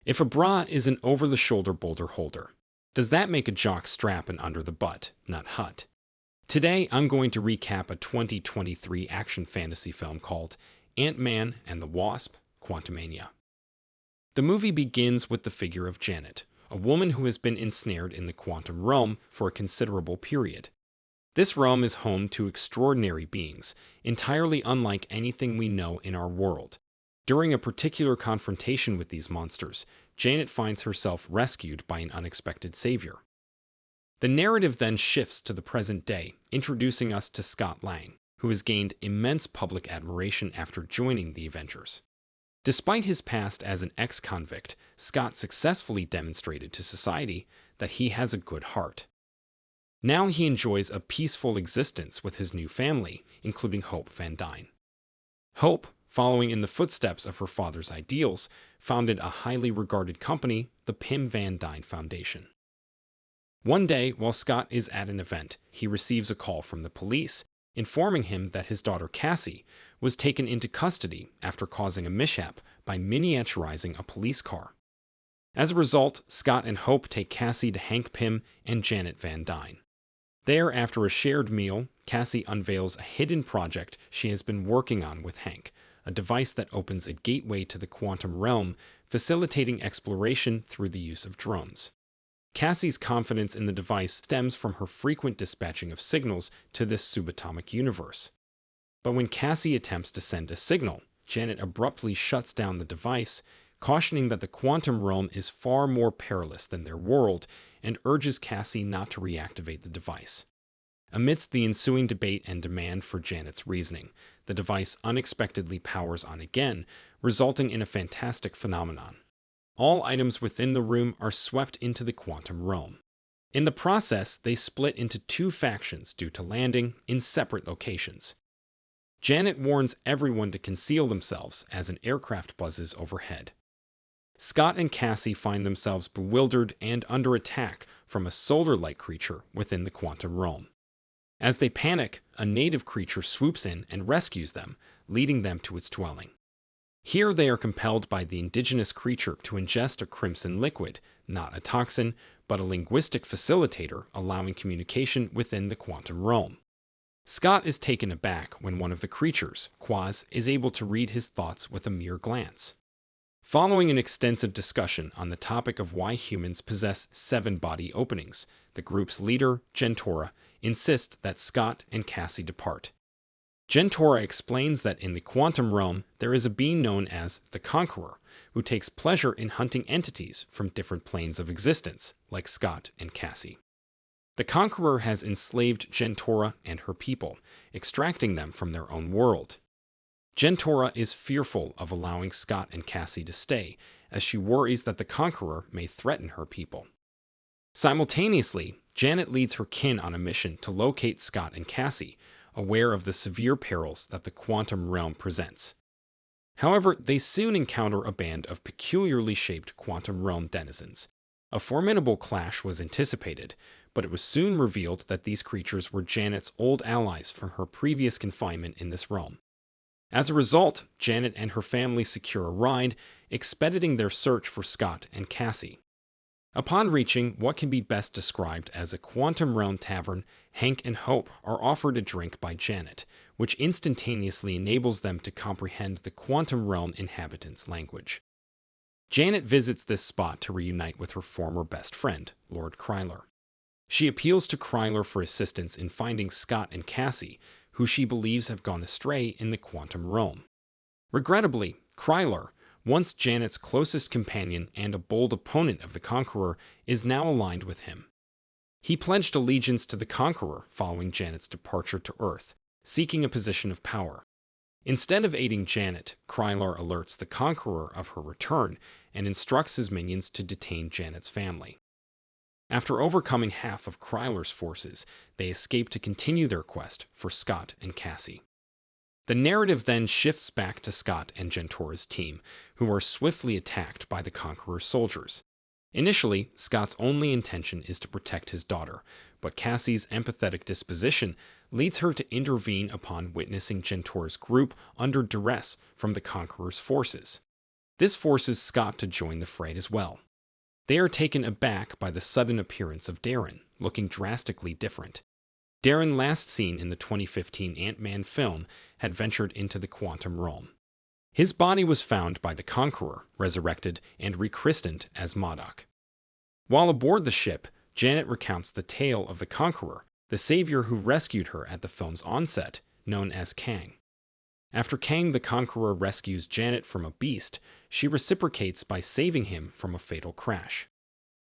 If a bra is an over-the-shoulder boulder holder, does that make a jock strap an under-the-butt, not hut? Today, I'm going to recap a 2023 action fantasy film called Ant-Man and the Wasp: Quantumania. The movie begins with the figure of Janet, a woman who has been ensnared in the quantum realm for a considerable period. This realm is home to extraordinary beings, entirely unlike anything we know in our world. During a particular confrontation with these monsters, Janet finds herself rescued by an unexpected savior. The narrative then shifts to the present day, introducing us to Scott Lang, who has gained immense public admiration after joining the Avengers. Despite his past as an ex-convict, Scott successfully demonstrated to society that he has a good heart. Now he enjoys a peaceful existence with his new family, including Hope Van Dyne. Hope, following in the footsteps of her father's ideals, founded a highly regarded company, the Pim Van Dyne Foundation. One day, while Scott is at an event, he receives a call from the police, informing him that his daughter Cassie was taken into custody after causing a mishap by miniaturizing a police car. As a result, Scott and Hope take Cassie to Hank Pym and Janet Van Dyne. There, after a shared meal, Cassie unveils a hidden project she has been working on with Hank, a device that opens a gateway to the quantum realm, facilitating exploration through the use of drones. Cassie's confidence in the device stems from her frequent dispatching of signals to this subatomic universe. But when Cassie attempts to send a signal, Janet abruptly shuts down the device, cautioning that the quantum realm is far more perilous than their world, and urges Cassie not to reactivate the device. Amidst the ensuing debate and demand for Janet's reasoning, the device unexpectedly powers on again, resulting in a fantastic phenomenon. All items within the room are swept into the quantum realm. In the process, they split into two factions due to landing in separate locations. Janet warns everyone to conceal themselves as an aircraft buzzes overhead. Scott and Cassie find themselves bewildered and under attack from a solar-like creature within the quantum realm. As they panic, a native creature swoops in and rescues them, leading them to its dwelling. Here they are compelled by the indigenous creature to ingest a crimson liquid, not a toxin, but a linguistic facilitator allowing communication within the quantum realm. Scott is taken aback when one of the creatures, Quaz, is able to read his thoughts with a mere glance. Following an extensive discussion on the topic of why humans possess 7 body openings, the group's leader, Jentorra, insists that Scott and Cassie depart. Jentorra explains that in the quantum realm, there is a being known as the Conqueror, who takes pleasure in hunting entities from different planes of existence, like Scott and Cassie. The Conqueror has enslaved Jentorra and her people, extracting them from their own world. Jentorra is fearful of allowing Scott and Cassie to stay, as she worries that the Conqueror may threaten her people. Simultaneously, Janet leads her kin on a mission to locate Scott and Cassie, aware of the severe perils that the quantum realm presents. However, they soon encounter a band of peculiarly shaped quantum realm denizens. A formidable clash was anticipated, but it was soon revealed that these creatures were Janet's old allies from her previous confinement in this realm. As a result, Janet and her family secure a ride, expediting their search for Scott and Cassie. Upon reaching what can be best described as a quantum realm tavern, Hank and Hope are offered a drink by Janet, which instantaneously enables them to comprehend the quantum realm inhabitants' language. Janet visits this spot to reunite with her former best friend, Lord Krylar. She appeals to Krylar for assistance in finding Scott and Cassie, who she believes have gone astray in the quantum realm. Regrettably, Krylar, once Janet's closest companion and a bold opponent of the Conqueror, is now aligned with him. He pledged allegiance to the Conqueror following Janet's departure to Earth, seeking a position of power. Instead of aiding Janet, Krylar alerts the Conqueror of her return and instructs his minions to detain Janet's family. After overcoming half of Krylar's forces, they escape to continue their quest for Scott and Cassie. The narrative then shifts back to Scott and Jentorra's team, who are swiftly attacked by the Conqueror's soldiers. Initially, Scott's only intention is to protect his daughter, but Cassie's empathetic disposition leads her to intervene upon witnessing Jentorra's group under duress from the Conqueror's forces. This forces Scott to join the fray as well. They are taken aback by the sudden appearance of Dyne, looking drastically different. Dyne, last seen in the 2015 Ant-Man film, had ventured into the quantum realm. His body was found by the Conqueror, resurrected, and rechristened as M.O.D.O.K. While aboard the ship, Janet recounts the tale of the Conqueror, the savior who rescued her at the film's onset, known as Kang. After Kang the Conqueror rescues Janet from a beast, she reciprocates by saving him from a fatal crash.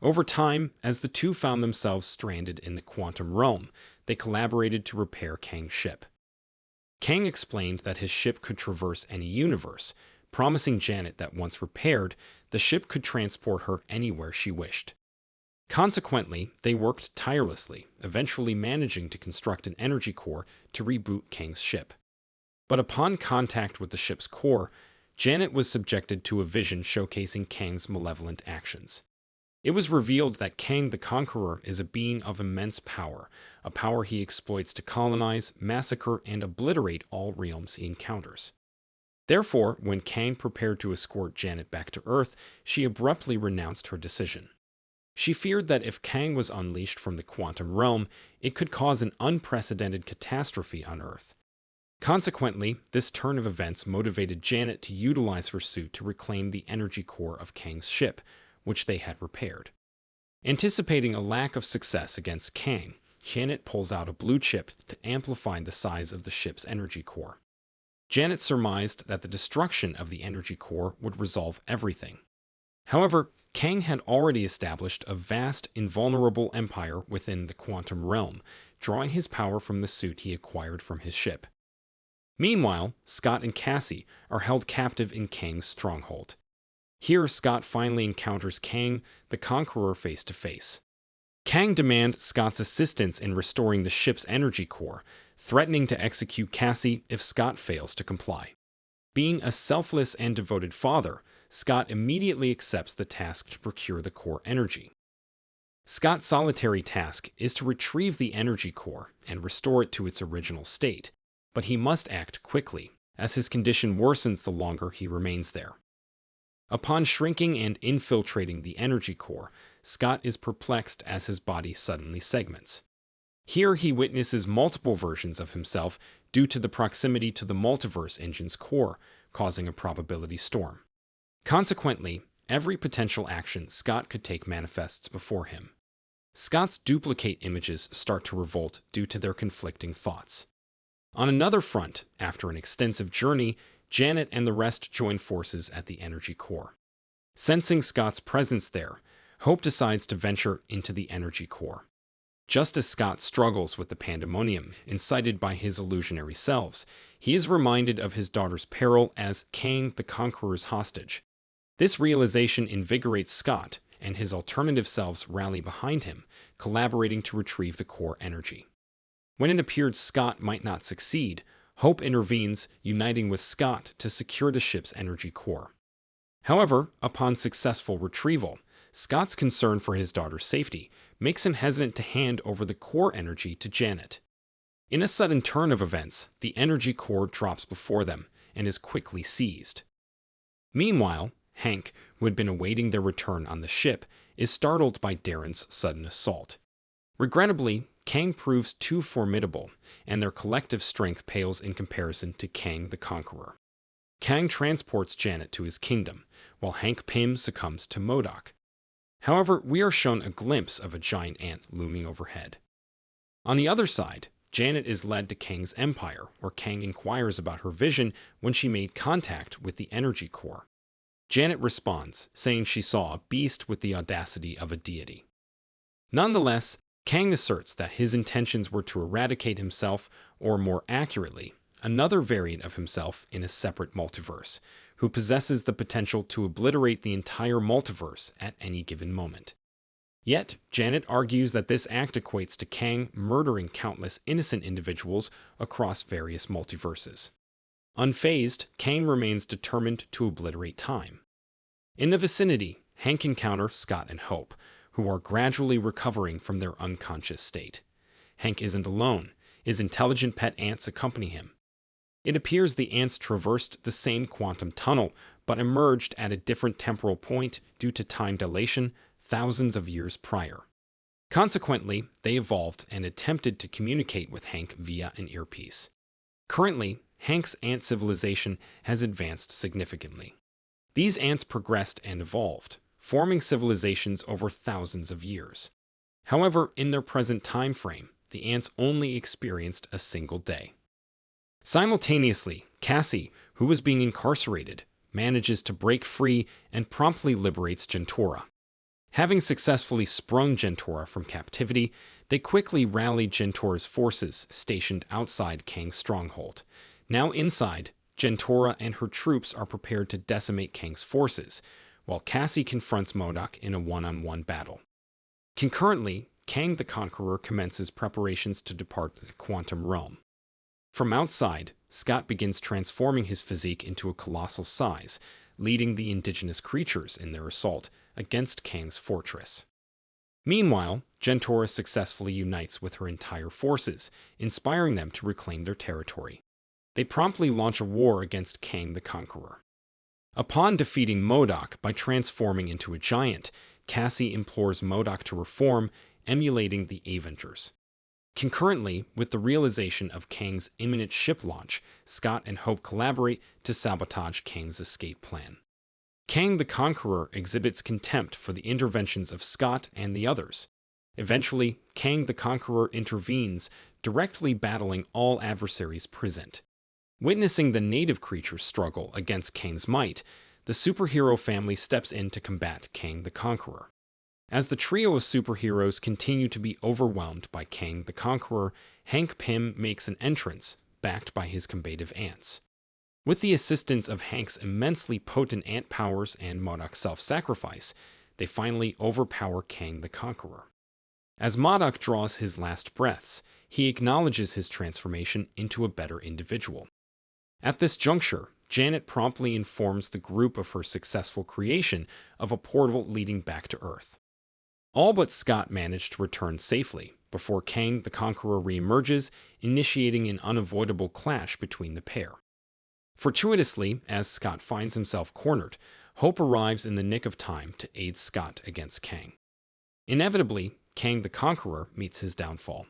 Over time, as the two found themselves stranded in the quantum realm, they collaborated to repair Kang's ship. Kang explained that his ship could traverse any universe, promising Janet that once repaired, the ship could transport her anywhere she wished. Consequently, they worked tirelessly, eventually managing to construct an energy core to reboot Kang's ship. But upon contact with the ship's core, Janet was subjected to a vision showcasing Kang's malevolent actions. It was revealed that Kang the Conqueror is a being of immense power, a power he exploits to colonize, massacre, and obliterate all realms he encounters. Therefore, when Kang prepared to escort Janet back to Earth, she abruptly renounced her decision. She feared that if Kang was unleashed from the quantum realm, it could cause an unprecedented catastrophe on Earth. Consequently, this turn of events motivated Janet to utilize her suit to reclaim the energy core of Kang's ship, which they had repaired. Anticipating a lack of success against Kang, Janet pulls out a blue chip to amplify the size of the ship's energy core. Janet surmised that the destruction of the energy core would resolve everything. However, Kang had already established a vast, invulnerable empire within the quantum realm, drawing his power from the suit he acquired from his ship. Meanwhile, Scott and Cassie are held captive in Kang's stronghold. Here, Scott finally encounters Kang the Conqueror face to face. Kang demands Scott's assistance in restoring the ship's energy core, threatening to execute Cassie if Scott fails to comply. Being a selfless and devoted father, Scott immediately accepts the task to procure the core energy. Scott's solitary task is to retrieve the energy core and restore it to its original state, but he must act quickly, as his condition worsens the longer he remains there. Upon shrinking and infiltrating the energy core, Scott is perplexed as his body suddenly segments. Here he witnesses multiple versions of himself due to the proximity to the multiverse engine's core, causing a probability storm. Consequently, every potential action Scott could take manifests before him. Scott's duplicate images start to revolt due to their conflicting thoughts. On another front, after an extensive journey, Janet and the rest join forces at the energy core. Sensing Scott's presence there, Hope decides to venture into the energy core. Just as Scott struggles with the pandemonium incited by his illusionary selves, he is reminded of his daughter's peril as Kang the Conqueror's hostage. This realization invigorates Scott, and his alternative selves rally behind him, collaborating to retrieve the core energy. When it appeared Scott might not succeed, Hope intervenes, uniting with Scott to secure the ship's energy core. However, upon successful retrieval, Scott's concern for his daughter's safety makes him hesitant to hand over the core energy to Janet. In a sudden turn of events, the energy core drops before them and is quickly seized. Meanwhile, Hank, who had been awaiting their return on the ship, is startled by Darren's sudden assault. Regrettably, Kang proves too formidable, and their collective strength pales in comparison to Kang the Conqueror. Kang transports Janet to his kingdom, while Hank Pym succumbs to M.O.D.O.K. However, we are shown a glimpse of a giant ant looming overhead. On the other side, Janet is led to Kang's empire, where Kang inquires about her vision when she made contact with the energy core. Janet responds, saying she saw a beast with the audacity of a deity. Nonetheless, Kang asserts that his intentions were to eradicate himself, or more accurately, another variant of himself in a separate multiverse, who possesses the potential to obliterate the entire multiverse at any given moment. Yet, Janet argues that this act equates to Kang murdering countless innocent individuals across various multiverses. Unfazed, Kang remains determined to obliterate time. In the vicinity, Hank encounters Scott and Hope, who are gradually recovering from their unconscious state. Hank isn't alone. His intelligent pet ants accompany him. It appears the ants traversed the same quantum tunnel, but emerged at a different temporal point due to time dilation thousands of years prior. Consequently, they evolved and attempted to communicate with Hank via an earpiece. Currently, Hank's ant civilization has advanced significantly. These ants progressed and evolved, forming civilizations over thousands of years. However, in their present time frame, the ants only experienced a single day. Simultaneously, Cassie, who was being incarcerated, manages to break free and promptly liberates Jentorra. Having successfully sprung Jentorra from captivity, they quickly rally Jentorra's forces stationed outside Kang's stronghold. Now inside, Jentorra and her troops are prepared to decimate Kang's forces, while Cassie confronts M.O.D.O.K in a one-on-one battle. Concurrently, Kang the Conqueror commences preparations to depart the quantum realm. From outside, Scott begins transforming his physique into a colossal size, leading the indigenous creatures in their assault against Kang's fortress. Meanwhile, Jentorra successfully unites with her entire forces, inspiring them to reclaim their territory. They promptly launch a war against Kang the Conqueror. Upon defeating M.O.D.O.K by transforming into a giant, Cassie implores M.O.D.O.K to reform, emulating the Avengers. Concurrently, with the realization of Kang's imminent ship launch, Scott and Hope collaborate to sabotage Kang's escape plan. Kang the Conqueror exhibits contempt for the interventions of Scott and the others. Eventually, Kang the Conqueror intervenes, directly battling all adversaries present. Witnessing the native creatures struggle against Kang's might, the superhero family steps in to combat Kang the Conqueror. As the trio of superheroes continue to be overwhelmed by Kang the Conqueror, Hank Pym makes an entrance, backed by his combative ants. With the assistance of Hank's immensely potent ant powers and M.O.D.O.K's self-sacrifice, they finally overpower Kang the Conqueror. As M.O.D.O.K draws his last breaths, he acknowledges his transformation into a better individual. At this juncture, Janet promptly informs the group of her successful creation of a portal leading back to Earth. All but Scott manage to return safely, before Kang the Conqueror reemerges, initiating an unavoidable clash between the pair. Fortuitously, as Scott finds himself cornered, Hope arrives in the nick of time to aid Scott against Kang. Inevitably, Kang the Conqueror meets his downfall.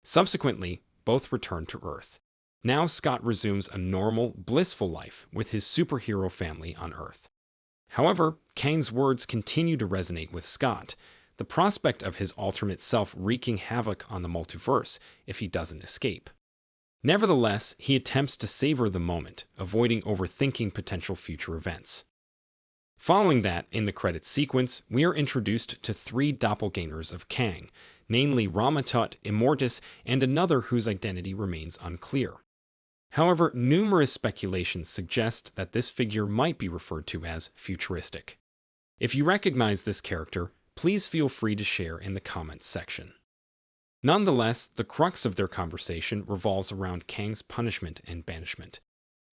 Subsequently, both return to Earth. Now Scott resumes a normal, blissful life with his superhero family on Earth. However, Kang's words continue to resonate with Scott, the prospect of his alternate self wreaking havoc on the multiverse if he doesn't escape. Nevertheless, he attempts to savor the moment, avoiding overthinking potential future events. Following that, in the credits sequence, we are introduced to 3 doppelgangers of Kang, namely Ramatut, Immortus, and another whose identity remains unclear. However, numerous speculations suggest that this figure might be referred to as futuristic. If you recognize this character, please feel free to share in the comments section. Nonetheless, the crux of their conversation revolves around Kang's punishment and banishment.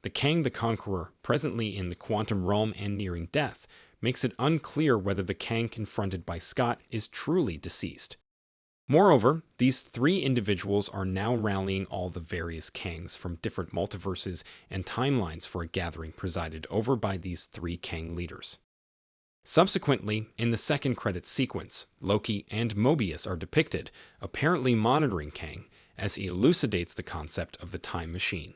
The Kang the Conqueror, presently in the quantum realm and nearing death, makes it unclear whether the Kang confronted by Scott is truly deceased. Moreover, these 3 individuals are now rallying all the various Kangs from different multiverses and timelines for a gathering presided over by these 3 Kang leaders. Subsequently, in the second credits sequence, Loki and Mobius are depicted, apparently monitoring Kang as he elucidates the concept of the time machine.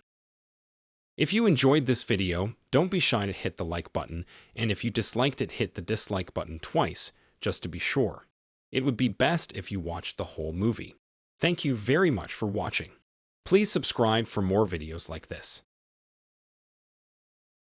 If you enjoyed this video, don't be shy to hit the like button, and if you disliked it, hit the dislike button twice, just to be sure. It would be best if you watched the whole movie. Thank you very much for watching. Please subscribe for more videos like this.